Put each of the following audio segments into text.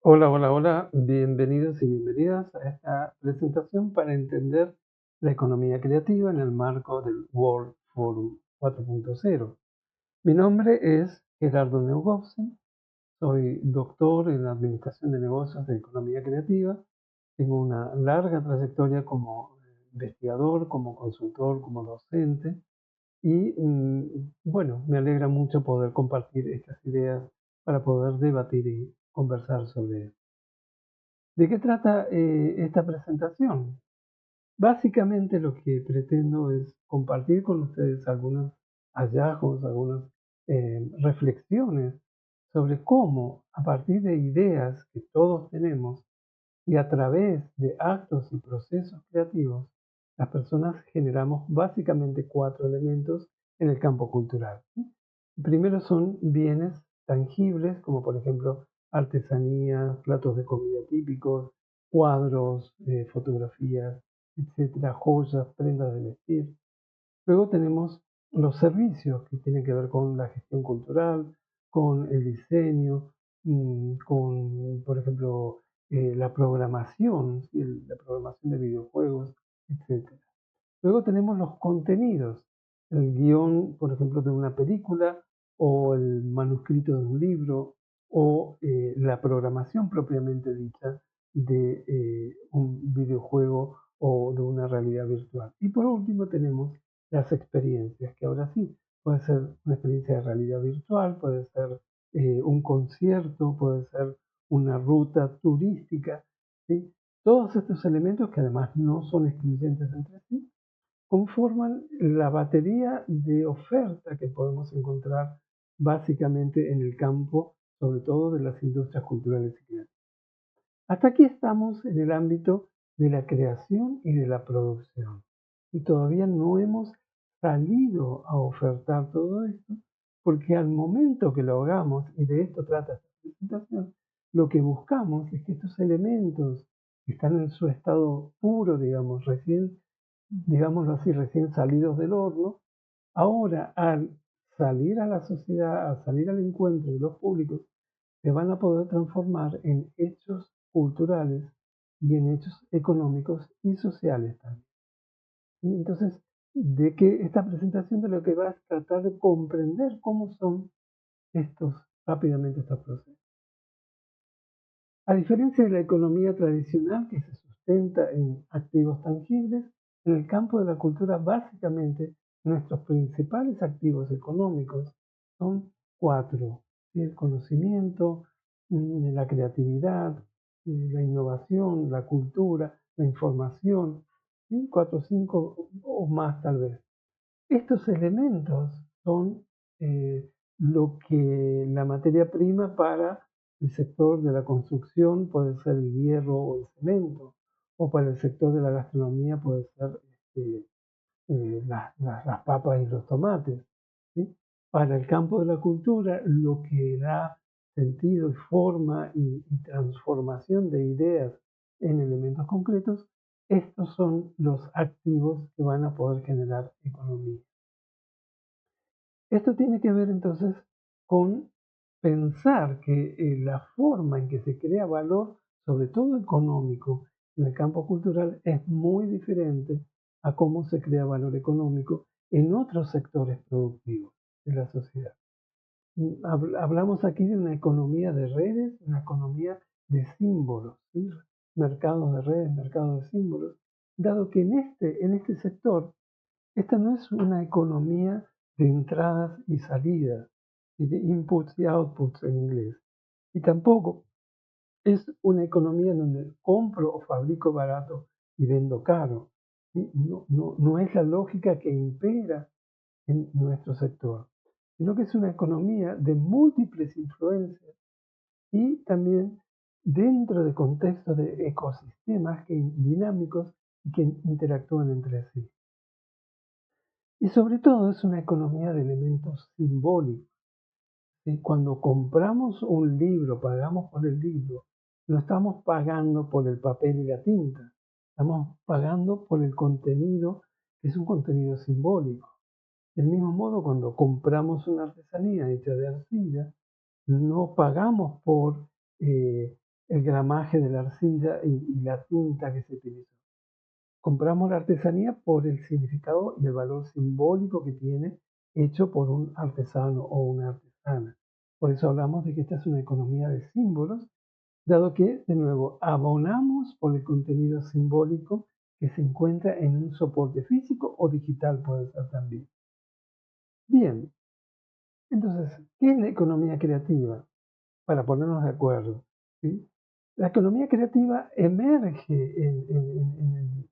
Hola, hola, hola, bienvenidos y bienvenidas a esta presentación para entender la economía creativa en el marco del World Forum 4.0. Mi nombre es Gerardo Neugofsen, soy doctor en Administración de Negocios de Economía Creativa, tengo una larga trayectoria como investigador, como consultor, como docente y bueno, me alegra mucho poder compartir estas ideas para poder debatir y conversar sobre esto. ¿De qué trata esta presentación? Básicamente lo que pretendo es compartir con ustedes algunos hallazgos, algunas reflexiones sobre cómo a partir de ideas que todos tenemos y a través de actos y procesos creativos, las personas generamos básicamente cuatro elementos en el campo cultural, ¿sí? Primero son bienes tangibles, como por ejemplo artesanías, platos de comida típicos, cuadros, fotografías, etcétera, joyas, prendas de vestir. Luego tenemos los servicios que tienen que ver con la gestión cultural, con el diseño, con, por ejemplo, la programación, ¿sí? La programación de videojuegos, etcétera. Luego tenemos los contenidos, el guión, por ejemplo, de una película o el manuscrito de un libro o la programación propiamente dicha de un videojuego o de una realidad virtual. Y por último tenemos las experiencias, que ahora sí, puede ser una experiencia de realidad virtual, puede ser un concierto, puede ser una ruta turística, ¿sí? Todos estos elementos que además no son excluyentes entre sí, conforman la batería de oferta que podemos encontrar básicamente en el campo, sobre todo de las industrias culturales y creativas. Hasta aquí estamos en el ámbito de la creación y de la producción. Y todavía no hemos salido a ofertar todo esto, porque al momento que lo hagamos, y de esto trata esta presentación, lo que buscamos es que estos elementos que están en su estado puro, digamos, recién, digámoslo así, recién salidos del horno, ahora al salir a la sociedad, al salir al encuentro de los públicos, se van a poder transformar en hechos culturales y en hechos económicos y sociales también. Y entonces, de que esta presentación de lo que va a tratar de comprender cómo son estos, rápidamente estos procesos. A diferencia de la economía tradicional que se sustenta en activos tangibles, en el campo de la cultura básicamente nuestros principales activos económicos son cuatro: el conocimiento, la creatividad, la innovación, la cultura, la información, ¿sí? Cuatro o cinco o más tal vez. Estos elementos son lo que la materia prima para el sector de la construcción puede ser el hierro o el cemento, o para el sector de la gastronomía puede ser las papas y los tomates, ¿sí? Para el campo de la cultura, lo que da sentido y forma y transformación de ideas en elementos concretos, estos son los activos que van a poder generar economía. Esto tiene que ver entonces con pensar que la forma en que se crea valor, sobre todo económico, en el campo cultural es muy diferente a cómo se crea valor económico en otros sectores productivos de la sociedad. Hablamos aquí de una economía de redes, una economía de símbolos, ¿sí? Mercados de redes, mercados de símbolos, dado que en este sector esta no es una economía de entradas y salidas, y de inputs y outputs en inglés. Y tampoco es una economía en donde compro o fabrico barato y vendo caro, ¿sí? No es la lógica que impera en nuestro sector, sino que es una economía de múltiples influencias y también dentro de contextos de ecosistemas dinámicos y que interactúan entre sí. Y sobre todo es una economía de elementos simbólicos, ¿sí? Cuando compramos un libro, pagamos por el libro, no estamos pagando por el papel y la tinta, estamos pagando por el contenido, que es un contenido simbólico. Del mismo modo, cuando compramos una artesanía hecha de arcilla, no pagamos por el gramaje de la arcilla y la tinta que se utilizó. Compramos la artesanía por el significado y el valor simbólico que tiene hecho por un artesano o una artesana. Por eso hablamos de que esta es una economía de símbolos, dado que, de nuevo, abonamos por el contenido simbólico que se encuentra en un soporte físico o digital, puede ser también. Bien, entonces, ¿qué es la economía creativa? Para ponernos de acuerdo, ¿sí? La economía creativa emerge en el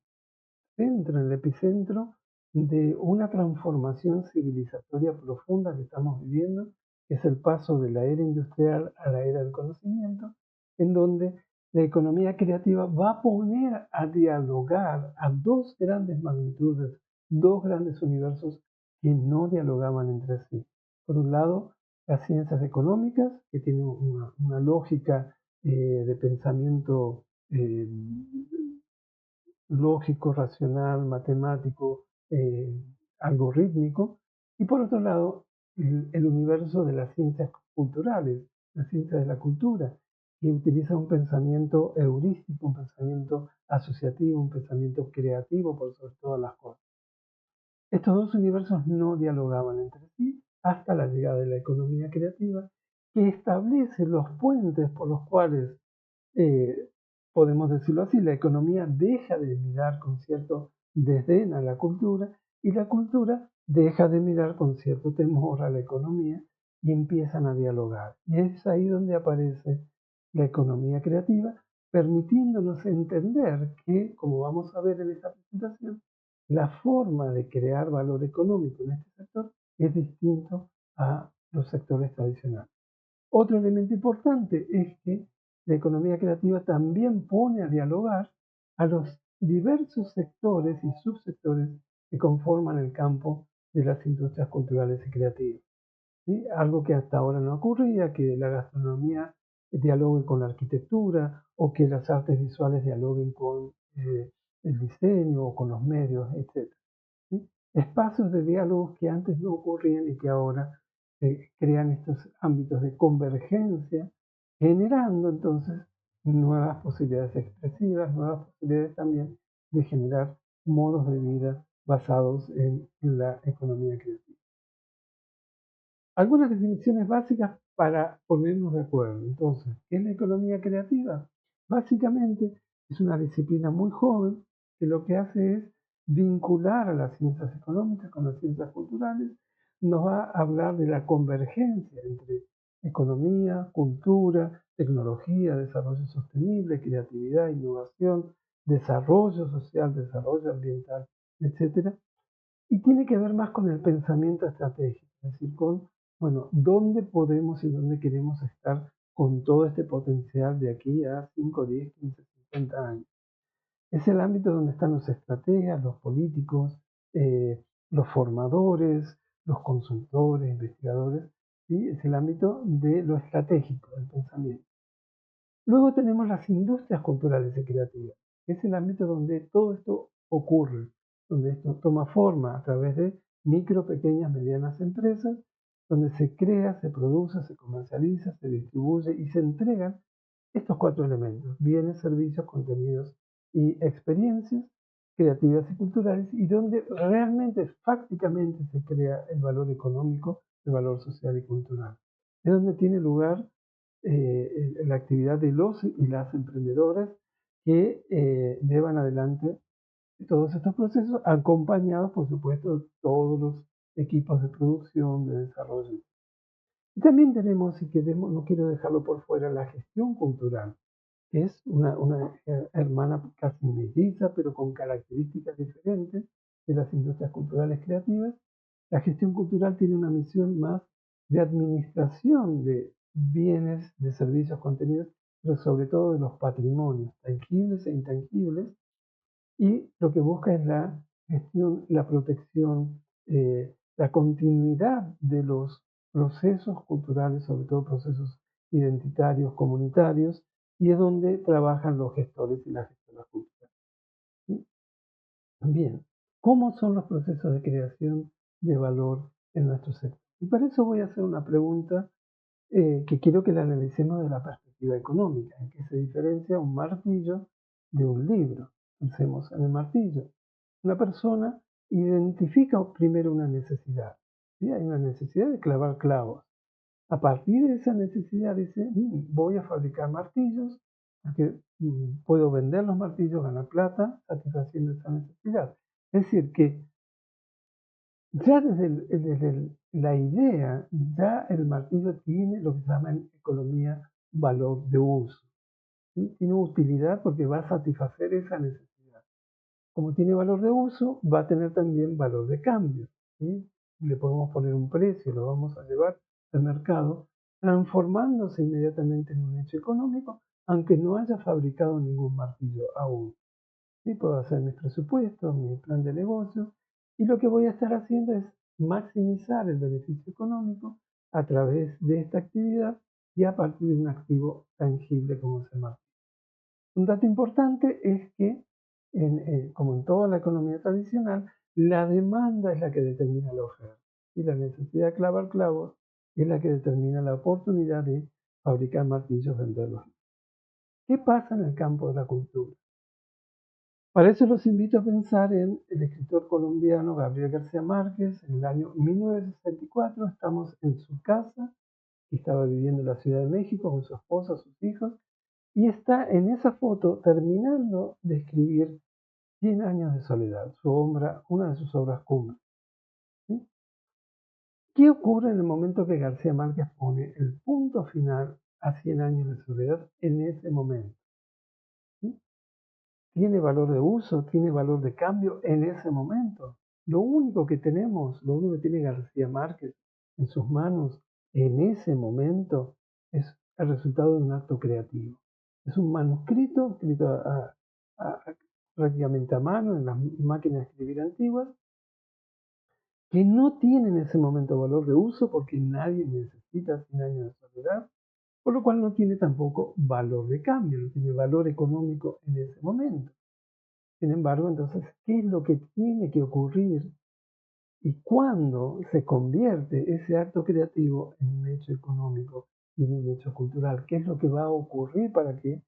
centro, en el epicentro de una transformación civilizatoria profunda que estamos viviendo, que es el paso de la era industrial a la era del conocimiento, en donde la economía creativa va a poner a dialogar a dos grandes magnitudes, dos grandes universos que no dialogaban entre sí. Por un lado, las ciencias económicas, que tienen una lógica de pensamiento lógico, racional, matemático, algorítmico, y por otro lado, el universo de las ciencias culturales, la ciencia de la cultura, que utiliza un pensamiento heurístico, un pensamiento asociativo, un pensamiento creativo por sobre todas las cosas. Estos dos universos no dialogaban entre sí hasta la llegada de la economía creativa, que establece los puentes por los cuales podemos decirlo así, la economía deja de mirar con cierto desdén a la cultura y la cultura deja de mirar con cierto temor a la economía y empiezan a dialogar. Y es ahí donde aparece la economía creativa, permitiéndonos entender que, como vamos a ver en esta presentación, la forma de crear valor económico en este sector es distinto a los sectores tradicionales. Otro elemento importante es que la economía creativa también pone a dialogar a los diversos sectores y subsectores que conforman el campo de las industrias culturales y creativas, ¿sí? Algo que hasta ahora no ocurría, que la gastronomía dialogue con la arquitectura o que las artes visuales dialoguen con el diseño o con los medios, etc. ¿Sí? Espacios de diálogos que antes no ocurrían y que ahora se crean estos ámbitos de convergencia, generando entonces nuevas posibilidades expresivas, nuevas posibilidades también de generar modos de vida basados en la economía creativa. Algunas definiciones básicas para ponernos de acuerdo. Entonces, ¿qué es la economía creativa? Básicamente es una disciplina muy joven que lo que hace es vincular a las ciencias económicas con las ciencias culturales. Nos va a hablar de la convergencia entre economía, cultura, tecnología, desarrollo sostenible, creatividad, innovación, desarrollo social, desarrollo ambiental, etcétera. Y tiene que ver más con el pensamiento estratégico, es decir, con, bueno, dónde podemos y dónde queremos estar con todo este potencial de aquí a 5, 10, 15, 50 años. Es el ámbito donde están los estrategas, los políticos, los formadores, los consultores, investigadores, ¿sí? Es el ámbito de lo estratégico, del pensamiento. Luego tenemos las industrias culturales y creativas, que es el ámbito donde todo esto ocurre, donde esto toma forma a través de micro, pequeñas, medianas empresas, donde se crea, se produce, se comercializa, se distribuye y se entregan estos cuatro elementos: bienes, servicios, contenidos y experiencias creativas y culturales, y donde realmente, fácticamente, se crea el valor económico, el valor social y cultural. Es donde tiene lugar la actividad de los y las emprendedoras que llevan adelante todos estos procesos, acompañados, por supuesto, de todos los equipos de producción, de desarrollo. Y también tenemos, si queremos, no quiero dejarlo por fuera, la gestión cultural, que es una hermana casi melliza, pero con características diferentes de las industrias culturales creativas. La gestión cultural tiene una misión más de administración de bienes, de servicios, contenidos, pero sobre todo de los patrimonios, tangibles e intangibles, y lo que busca es la gestión, la protección, la continuidad de los procesos culturales, sobre todo procesos identitarios, comunitarios, y es donde trabajan los gestores y las gestoras culturales. ¿Sí? Bien, ¿cómo son los procesos de creación de valor en nuestro sector? Y para eso voy a hacer una pregunta que quiero que la analicemos de la perspectiva perspectiva económica. ¿En qué se diferencia un martillo de un libro? Pensemos en el martillo. Una persona identifica primero una necesidad. ¿Sí? Hay una necesidad de clavar clavos. A partir de esa necesidad dice, voy a fabricar martillos, porque puedo vender los martillos, ganar plata, satisfaciendo esa necesidad. Es decir, que ya desde la idea, ya el martillo tiene lo que se llama en economía valor de uso. ¿Sí? Tiene utilidad porque va a satisfacer esa necesidad. Como tiene valor de uso, va a tener también valor de cambio. ¿Sí? Le podemos poner un precio, lo vamos a llevar al mercado, transformándose inmediatamente en un hecho económico, aunque no haya fabricado ningún martillo aún. ¿Sí? Puedo hacer mis presupuestos, mi plan de negocio, y lo que voy a estar haciendo es maximizar el beneficio económico a través de esta actividad y a partir de un activo tangible como es el martillo. Un dato importante es que, como en toda la economía tradicional, la demanda es la que determina la oferta y la necesidad de clavar clavos es la que determina la oportunidad de fabricar martillos, venderlos. ¿Qué pasa en el campo de la cultura? Para eso los invito a pensar en el escritor colombiano Gabriel García Márquez. En el año 1964 estamos en su casa, que estaba viviendo en la Ciudad de México con su esposa, sus hijos, y está en esa foto terminando de escribir Cien años de soledad, una de sus obras cumbre. ¿Sí? ¿Qué ocurre en el momento que García Márquez pone el punto final a Cien años de soledad en ese momento? ¿Sí? ¿Tiene valor de uso? ¿Tiene valor de cambio en ese momento? Lo único que tenemos, lo único que tiene García Márquez en sus manos en ese momento es el resultado de un acto creativo. Es un manuscrito escrito prácticamente a mano en las máquinas de escribir antiguas, que no tiene en ese momento valor de uso porque nadie necesita 100 años de soledad, por lo cual no tiene tampoco valor de cambio, no tiene valor económico en ese momento. Sin embargo, entonces, ¿qué es lo que tiene que ocurrir y cuándo se convierte ese acto creativo en un hecho económico y en un hecho cultural? ¿Qué es lo que va a ocurrir para que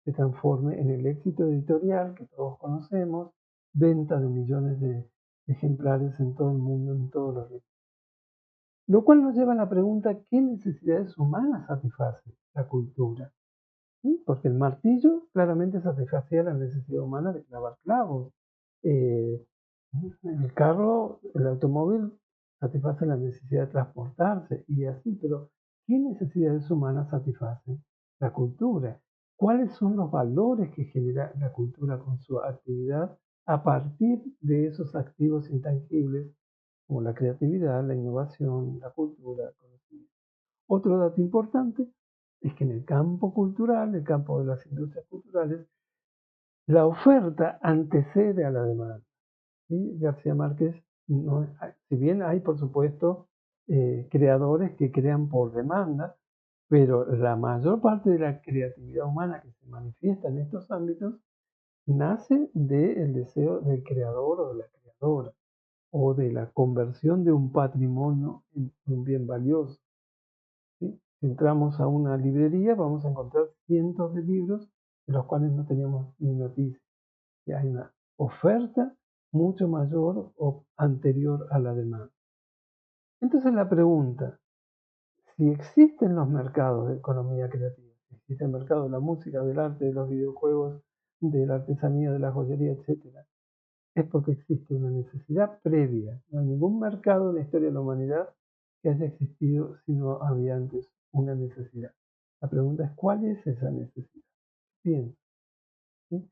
se transforme en el éxito editorial que todos conocemos, venta de millones de ejemplares en todo el mundo, en todos los ritmos? Lo cual nos lleva a la pregunta, ¿qué necesidades humanas satisface la cultura? ¿Sí? Porque el martillo claramente satisfacía la necesidad humana de clavar clavos. Eh, el carro, el automóvil satisface la necesidad de transportarse y así, pero ¿qué necesidades humanas satisface la cultura? ¿Cuáles son los valores que genera la cultura con su actividad a partir de esos activos intangibles como la creatividad, la innovación, la cultura, el conocimiento? Otro dato importante es que en el campo cultural, el campo de las industrias culturales, la oferta antecede a la demanda. ¿Sí? García Márquez, no, si bien hay por supuesto creadores que crean por demanda, pero la mayor parte de la creatividad humana que se manifiesta en estos ámbitos nace del deseo del creador o de la creadora, o de la conversión de un patrimonio en un bien valioso. ¿Sí? Si entramos a una librería vamos a encontrar cientos de libros de los cuales no teníamos ni noticia. Y hay una oferta mucho mayor o anterior a la demanda. Entonces la pregunta, si existen los mercados de economía creativa, si existe el mercado de la música, del arte, de los videojuegos, de la artesanía, de la joyería, etc., es porque existe una necesidad previa. No hay ningún mercado en la historia de la humanidad que haya existido si no había antes una necesidad. La pregunta es, ¿cuál es esa necesidad? Bien. ¿Sí?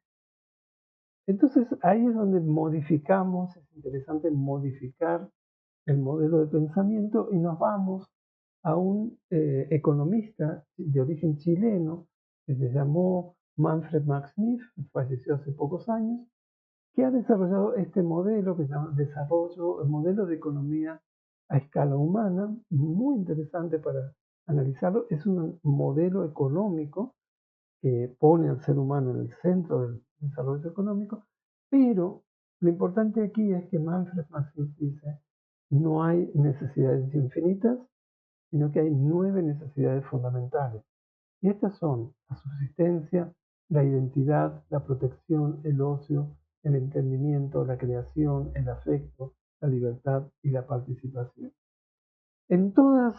Entonces ahí es donde modificamos, es interesante modificar el modelo de pensamiento y nos vamos a un economista de origen chileno que se llamó Manfred Max Neef, que falleció hace pocos años, que ha desarrollado este modelo que se llama desarrollo, el modelo de economía a escala humana, muy interesante para analizarlo. Es un modelo económico que pone al ser humano en el centro del desarrollo económico, pero lo importante aquí es que Manfred Maximus dice, no hay necesidades infinitas, sino que hay 9 necesidades fundamentales. Y estas son la subsistencia, la identidad, la protección, el ocio, el entendimiento, la creación, el afecto, la libertad y la participación. En todas,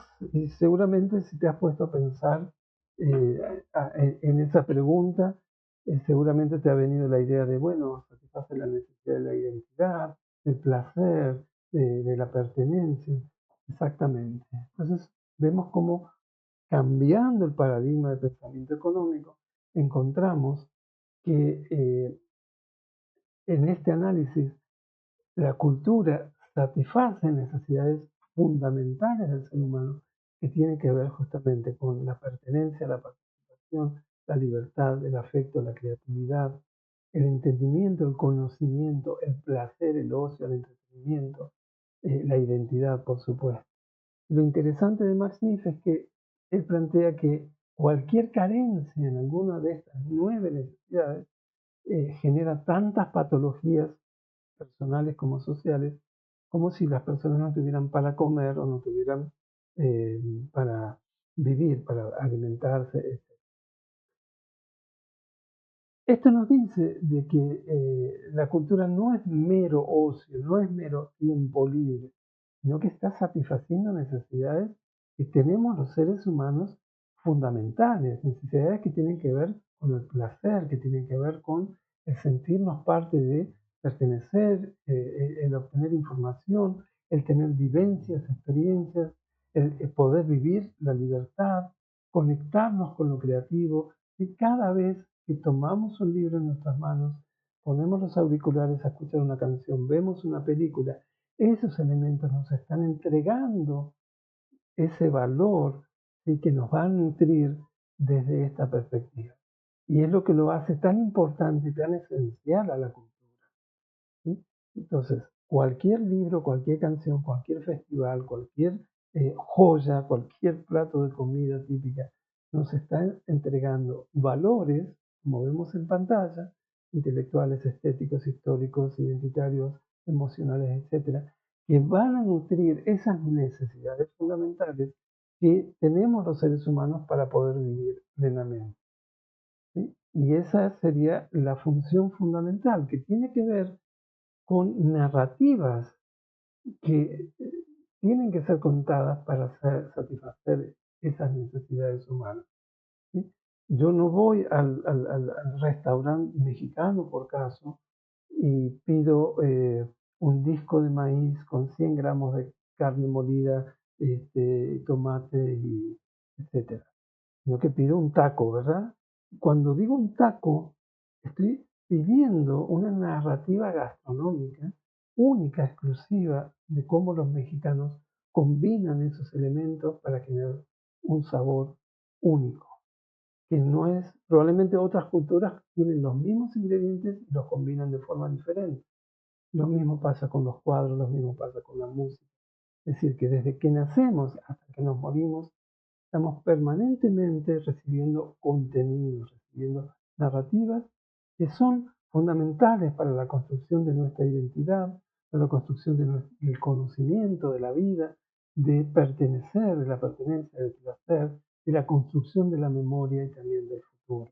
seguramente si te has puesto a pensar en esa pregunta, seguramente te ha venido la idea de, bueno, satisface la necesidad de la identidad, del placer, de la pertenencia. Exactamente. Entonces, vemos cómo cambiando el paradigma de pensamiento económico, encontramos que en este análisis la cultura satisface necesidades fundamentales del ser humano que tienen que ver justamente con la pertenencia, la participación, la libertad, el afecto, la creatividad, el entendimiento, el conocimiento, el placer, el ocio, el entretenimiento, la identidad, por supuesto. Lo interesante de Max Neff es que él plantea que cualquier carencia en alguna de estas 9 necesidades genera tantas patologías personales como sociales, como si las personas no tuvieran para comer o no tuvieran eh, para vivir, para alimentarse, etc. Esto nos dice de que la cultura no es mero ocio, no es mero tiempo libre, sino que está satisfaciendo necesidades que tenemos los seres humanos fundamentales, necesidades que tienen que ver con el placer, que tienen que ver con el sentirnos parte de pertenecer, el obtener información, el tener vivencias, experiencias, el poder vivir la libertad, conectarnos con lo creativo, y cada vez que tomamos un libro en nuestras manos, ponemos los auriculares a escuchar una canción, vemos una película, esos elementos nos están entregando ese valor, ¿sí?, que nos va a nutrir desde esta perspectiva. Y es lo que lo hace tan importante y tan esencial a la cultura, ¿sí? Entonces, cualquier libro, cualquier canción, cualquier festival, cualquier joya, cualquier plato de comida típica, nos está entregando valores, como vemos en pantalla, intelectuales, estéticos, históricos, identitarios, emocionales, etcétera, que van a nutrir esas necesidades fundamentales que tenemos los seres humanos para poder vivir plenamente, ¿sí? Y esa sería la función fundamental, que tiene que ver con narrativas que tienen que ser contadas para satisfacer esas necesidades humanas, ¿sí? Yo no voy al restaurante mexicano, por caso, y pido un disco de maíz con 100 gramos de carne molida, tomate, y etcétera, sino que pido un taco, ¿verdad? Cuando digo un taco, estoy pidiendo una narrativa gastronómica única, exclusiva, de cómo los mexicanos combinan esos elementos para generar un sabor único, que no es, probablemente otras culturas tienen los mismos ingredientes y los combinan de forma diferente. Lo mismo pasa con los cuadros, lo mismo pasa con la música. Es decir, que desde que nacemos hasta que nos morimos, estamos permanentemente recibiendo contenidos, recibiendo narrativas que son fundamentales para la construcción de nuestra identidad, para la construcción del conocimiento de la vida, de pertenecer, de la pertenencia, del placer, de la construcción de la memoria y también del futuro.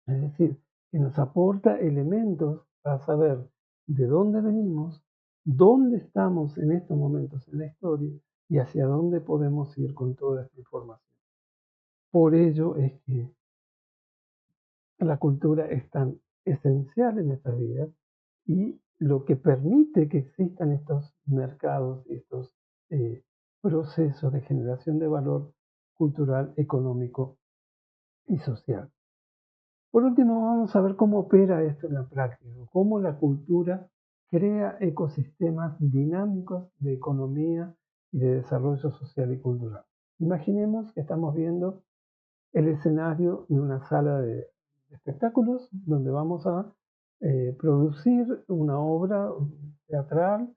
Es decir, que nos aporta elementos para saber de dónde venimos, dónde estamos en estos momentos en la historia y hacia dónde podemos ir con toda esta información. Por ello es que la cultura es tan esencial en nuestras vidas y lo que permite que existan estos mercados, estos eh, procesos de generación de valor cultural, económico y social. Por último, vamos a ver cómo opera esto en la práctica, cómo la cultura crea ecosistemas dinámicos de economía y de desarrollo social y cultural. Imaginemos que estamos viendo el escenario de una sala de espectáculos donde vamos a producir una obra teatral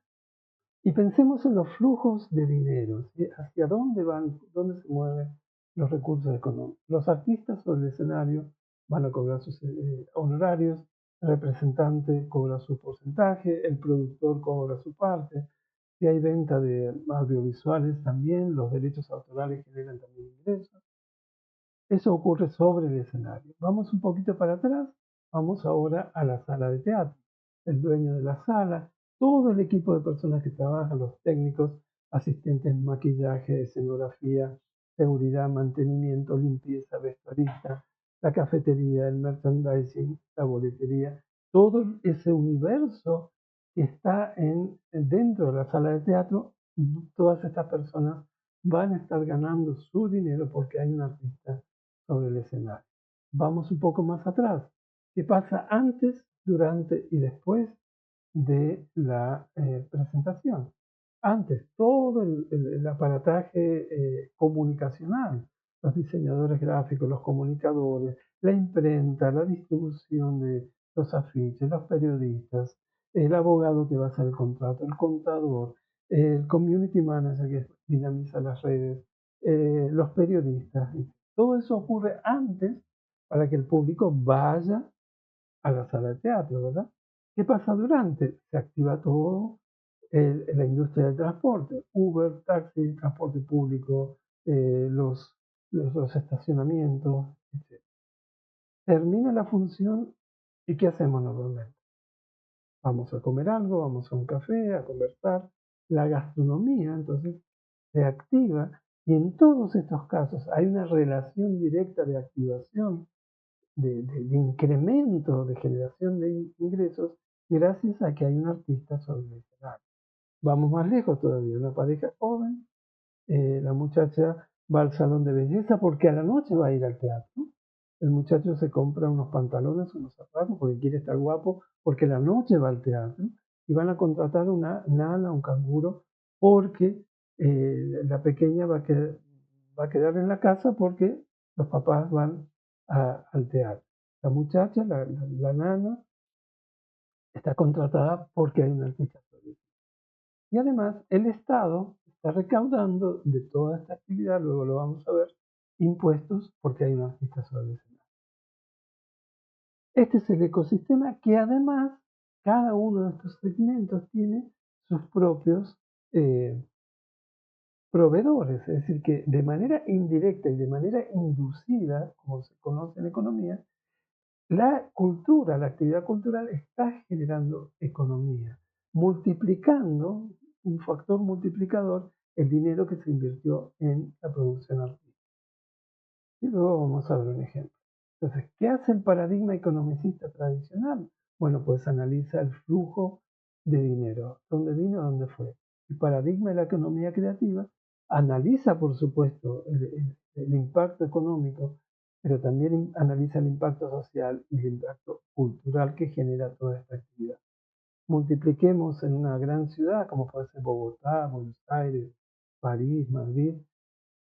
y pensemos en los flujos de dinero, ¿sí? Hacia dónde van, dónde se mueven los recursos económicos. Los artistas sobre el escenario van a cobrar sus honorarios, el representante cobra su porcentaje, el productor cobra su parte. Si hay venta de audiovisuales también, los derechos autorales generan también ingresos. Eso ocurre sobre el escenario. Vamos un poquito para atrás, vamos ahora a la sala de teatro. El dueño de la sala, todo el equipo de personas que trabajan, los técnicos, asistentes en maquillaje, escenografía, seguridad, mantenimiento, limpieza, vestuarista, la cafetería, el merchandising, la boletería, todo ese universo que está dentro de la sala de teatro, todas estas personas van a estar ganando su dinero porque hay un artista sobre el escenario. Vamos un poco más atrás. ¿Qué pasa antes, durante y después de la presentación? Antes, todo el aparataje comunicacional, los diseñadores gráficos, los comunicadores, la imprenta, la distribución de los afiches, los periodistas, el abogado que va a hacer el contrato, el contador, el community manager que dinamiza las redes, los periodistas. Todo eso ocurre antes para que el público vaya a la sala de teatro, ¿verdad? ¿Qué pasa durante? Se activa todo la industria del transporte, Uber, taxi, transporte público, los estacionamientos, etc. Termina la función y ¿qué hacemos normalmente? Vamos a comer algo, vamos a un café, a conversar. La gastronomía, entonces, se activa y en todos estos casos hay una relación directa de activación, de incremento, de generación de ingresos, gracias a que hay un artista sobre el escenario. Vamos más lejos todavía, una pareja joven, la muchacha va al salón de belleza porque a la noche va a ir al teatro. El muchacho se compra unos pantalones, unos zapatos porque quiere estar guapo, porque a la noche va al teatro y van a contratar una nana, un canguro, porque la pequeña va a quedar en la casa porque los papás van al teatro. La muchacha, la nana, está contratada porque hay un artista. Y además el Estado está recaudando de toda esta actividad, luego lo vamos a ver, impuestos porque hay un artista sobre el escenario. Este es el ecosistema que además cada uno de estos segmentos tiene sus propios proveedores, es decir, que de manera indirecta y de manera inducida, como se conoce en economía, la cultura, la actividad cultural está generando economía, multiplicando, un factor multiplicador, el dinero que se invirtió en la producción artística. Y luego vamos a ver un ejemplo. Entonces, ¿qué hace el paradigma economicista tradicional? Bueno, pues analiza el flujo de dinero, dónde vino, dónde fue. El paradigma de la economía creativa analiza, por supuesto, el impacto económico, pero también analiza el impacto social y el impacto cultural que genera toda esta actividad. Multipliquemos en una gran ciudad, como puede ser Bogotá, Buenos Aires, París, Madrid,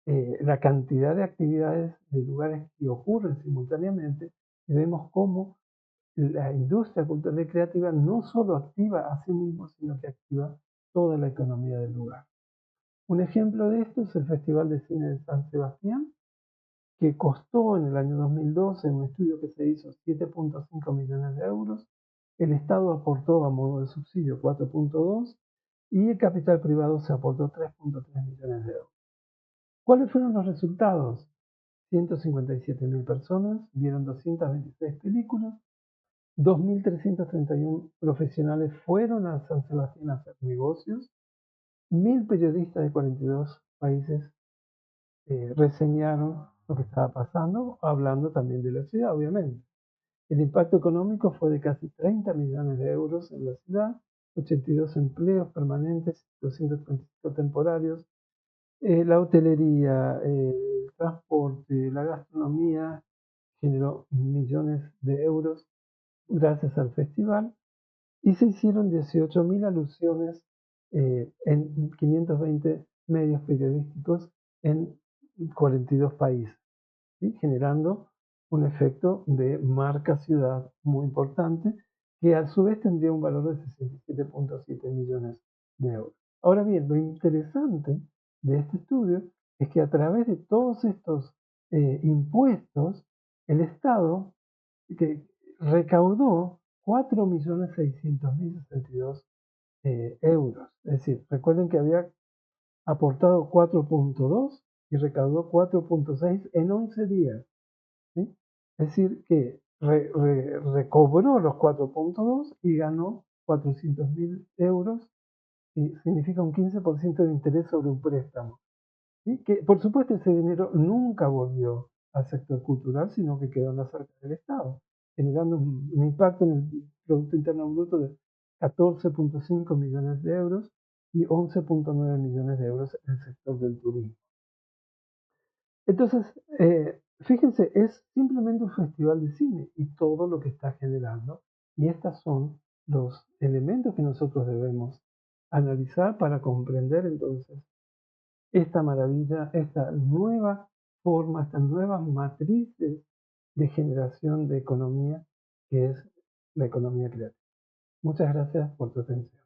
la cantidad de actividades de lugares que ocurren simultáneamente y vemos cómo la industria cultural y creativa no solo activa a sí mismo, sino que activa toda la economía del lugar. Un ejemplo de esto es el Festival de Cine de San Sebastián, que costó en el año 2012, en un estudio que se hizo, 7.5 millones de euros. El Estado aportó a modo de subsidio 4.2 y el capital privado se aportó 3.3 millones de euros. ¿Cuáles fueron los resultados? 157.000 personas vieron 226 películas, 2.331 profesionales fueron a San Sebastián a hacer negocios, 1.000 periodistas de 42 países reseñaron lo que estaba pasando, hablando también de la ciudad, obviamente. El impacto económico fue de casi 30 millones de euros en la ciudad, 82 empleos permanentes, 235 temporarios, la hotelería, el transporte, la gastronomía generó millones de euros gracias al festival y se hicieron 18.000 alusiones en 520 medios periodísticos en 42 países, ¿sí? Generando un efecto de marca ciudad muy importante que a su vez tendría un valor de 67.7 millones de euros. Ahora bien, lo interesante de este estudio es que a través de todos estos impuestos, el Estado que recaudó 4.600.062 euros. Es decir, recuerden que había aportado 4.2 y recaudó 4.6 en 11 días. ¿Sí? Es decir, que recobró los 4.2 y ganó 400.000 euros, y significa un 15% de interés sobre un préstamo. ¿Sí? Que por supuesto ese dinero nunca volvió al sector cultural, sino que quedó en las arcas del Estado, generando un impacto en el Producto Interno Bruto de 14.5 millones de euros y 11.9 millones de euros en el sector del turismo. Entonces, fíjense, es simplemente un festival de cine y todo lo que está generando. Y estos son los elementos que nosotros debemos analizar para comprender entonces esta maravilla, esta nueva forma, estas nuevas matrices de generación de economía que es la economía creativa. Muchas gracias por tu atención.